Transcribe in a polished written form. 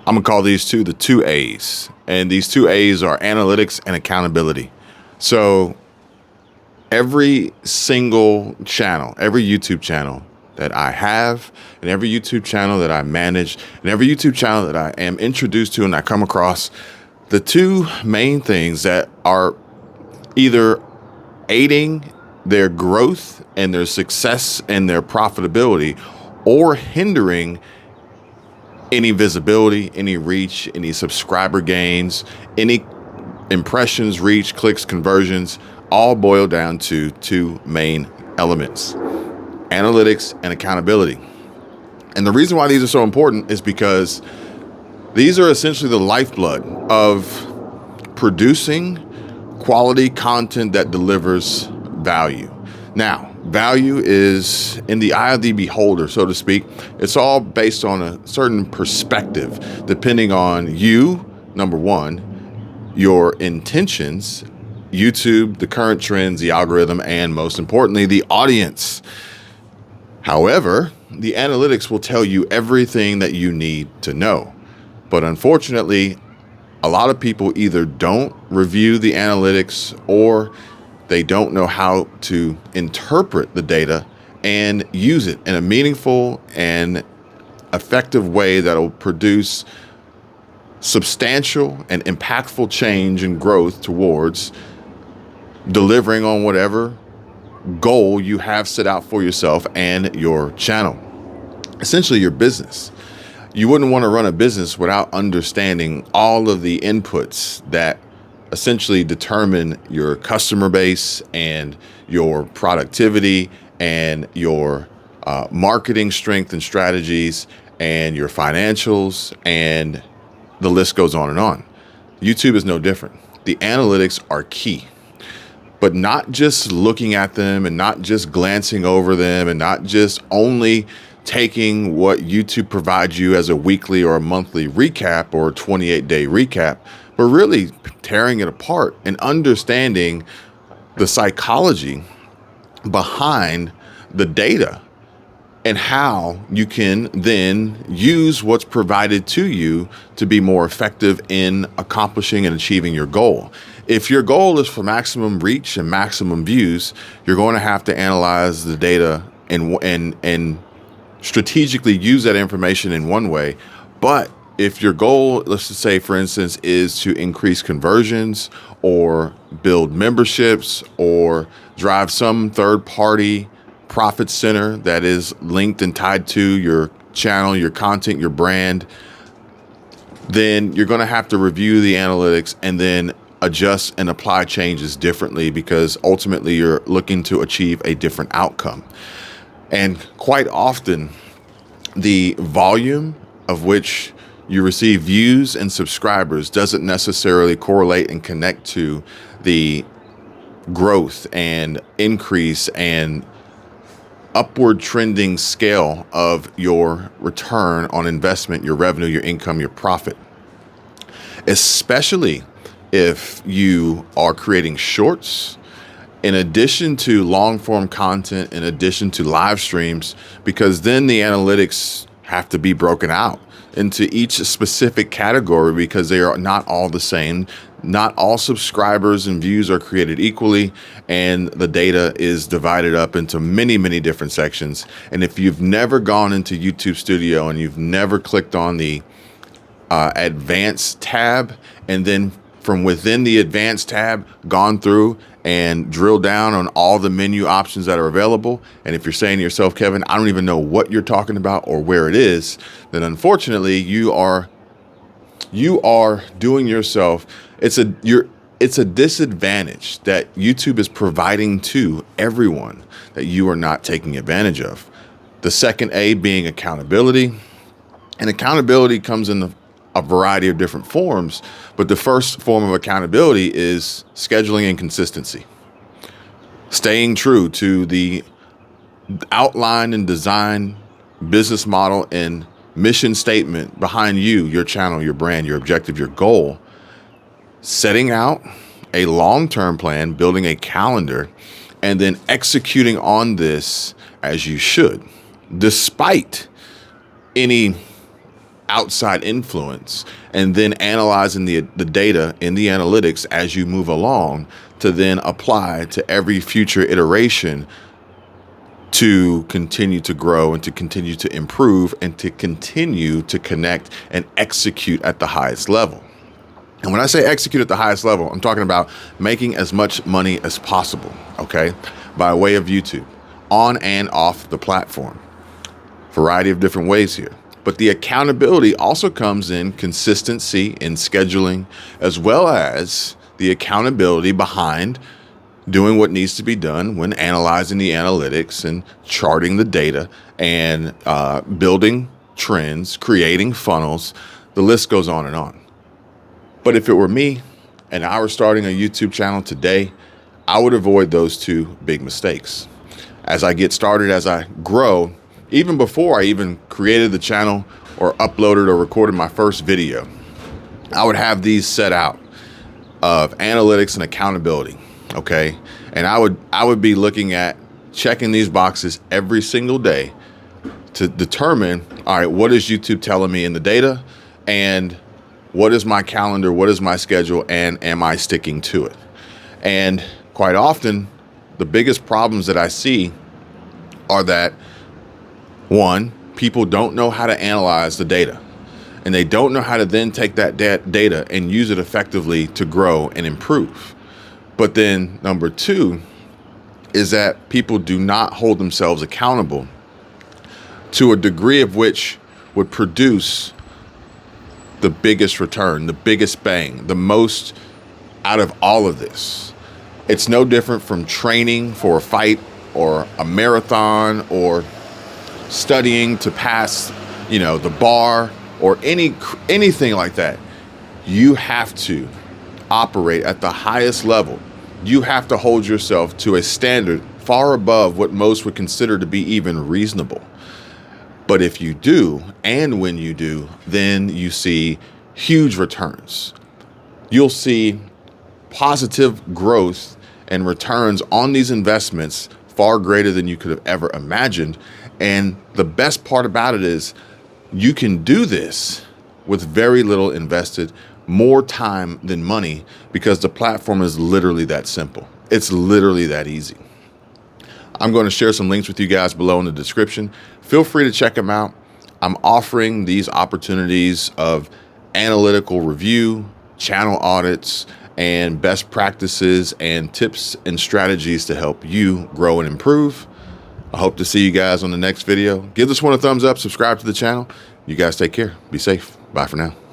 I'm gonna call these two the two A's. And these two A's are analytics and accountability. So every single channel, every YouTube channel that I have, and every YouTube channel that I manage, and every YouTube channel that I am introduced to and I come across, the two main things that are either aiding their growth and their success and their profitability, or hindering any visibility, any reach, any subscriber gains, any impressions, reach, clicks, conversions, all boil down to two main elements: analytics and accountability. And the reason why these are so important is because these are essentially the lifeblood of producing quality content that delivers value. Now, value is in the eye of the beholder, so to speak. It's all based on a certain perspective, depending on you, number one, your intentions, YouTube, the current trends, the algorithm, and most importantly, the audience. However, the analytics will tell you everything that you need to know. But unfortunately, a lot of people either don't review the analytics, or they don't know how to interpret the data and use it in a meaningful and effective way that will produce substantial and impactful change and growth towards delivering on whatever goal you have set out for yourself and your channel, essentially your business. You wouldn't want to run a business without understanding all of the inputs that essentially determine your customer base and your productivity and your marketing strength and strategies and your financials, and the list goes on and on. YouTube is no different. The analytics are key, but not just looking at them and not just glancing over them and not just only taking what YouTube provides you as a weekly or a monthly recap or a 28-day recap, but really tearing it apart and understanding the psychology behind the data and how you can then use what's provided to you to be more effective in accomplishing and achieving your goal. If your goal is for maximum reach and maximum views, you're going to have to analyze the data and strategically use that information in one way. But if your goal, let's just say, for instance, is to increase conversions or build memberships or drive some third-party profit center that is linked and tied to your channel, your content, your brand, then you're going to have to review the analytics and then adjust and apply changes differently, because ultimately you're looking to achieve a different outcome. And quite often, the volume of which you receive views and subscribers doesn't necessarily correlate and connect to the growth and increase and upward trending scale of your return on investment, your revenue, your income, your profit. Especially if you are creating shorts, in addition to long form content, in addition to live streams, because then the analytics have to be broken out into each specific category, because they are not all the same. Not all subscribers and views are created equally, and the data is divided up into many, many different sections. And if you've never gone into YouTube Studio and you've never clicked on the Advanced tab, and then from within the Advanced tab gone through and drill down on all the menu options that are available, and if you're saying to yourself, Kevin, I don't even know what you're talking about or where it is, then unfortunately you are doing yourself, it's a disadvantage that YouTube is providing to everyone that you are not taking advantage of. The second A being accountability. And accountability comes in a variety of different forms, but the first form of accountability is scheduling and consistency. Staying true to the outline and design, business model, and mission statement behind you, your channel, your brand, your objective, your goal. Setting out a long-term plan, building a calendar, and then executing on this as you should, despite any outside influence, and then analyzing the data in the analytics as you move along to then apply to every future iteration to continue to grow and to continue to improve and to continue to connect and execute at the highest level. And when I say execute at the highest level, I'm talking about making as much money as possible, okay, by way of YouTube, on and off the platform. Variety of different ways here. But the accountability also comes in consistency in scheduling, as well as the accountability behind doing what needs to be done when analyzing the analytics and charting the data and building trends, creating funnels. The list goes on and on. But if it were me and I were starting a YouTube channel today, I would avoid those two big mistakes. As I get started, as I grow, even before I even created the channel or uploaded or recorded my first video, I would have these set out of analytics and accountability, okay? And I would be looking at checking these boxes every single day to determine, all right, what is YouTube telling me in the data, and what is my calendar, what is my schedule, and am I sticking to it? And quite often, the biggest problems that I see are that, one, people don't know how to analyze the data, and they don't know how to then take that data and use it effectively to grow and improve. But then number two is that people do not hold themselves accountable to a degree of which would produce the biggest return, the biggest bang, the most out of all of this. It's no different from training for a fight or a marathon or studying to pass, the bar or anything like that. You have to operate at the highest level. You have to hold yourself to a standard far above what most would consider to be even reasonable. But if you do, and when you do, then you see huge returns. You'll see positive growth and returns on these investments far greater than you could have ever imagined. And the best part about it is you can do this with very little invested, more time than money, because the platform is literally that simple. It's literally that easy. I'm going to share some links with you guys below in the description. Feel free to check them out. I'm offering these opportunities of analytical review, channel audits, and best practices and tips and strategies to help you grow and improve. I hope to see you guys on the next video. Give this one a thumbs up, subscribe to the channel. You guys take care. Be safe. Bye for now.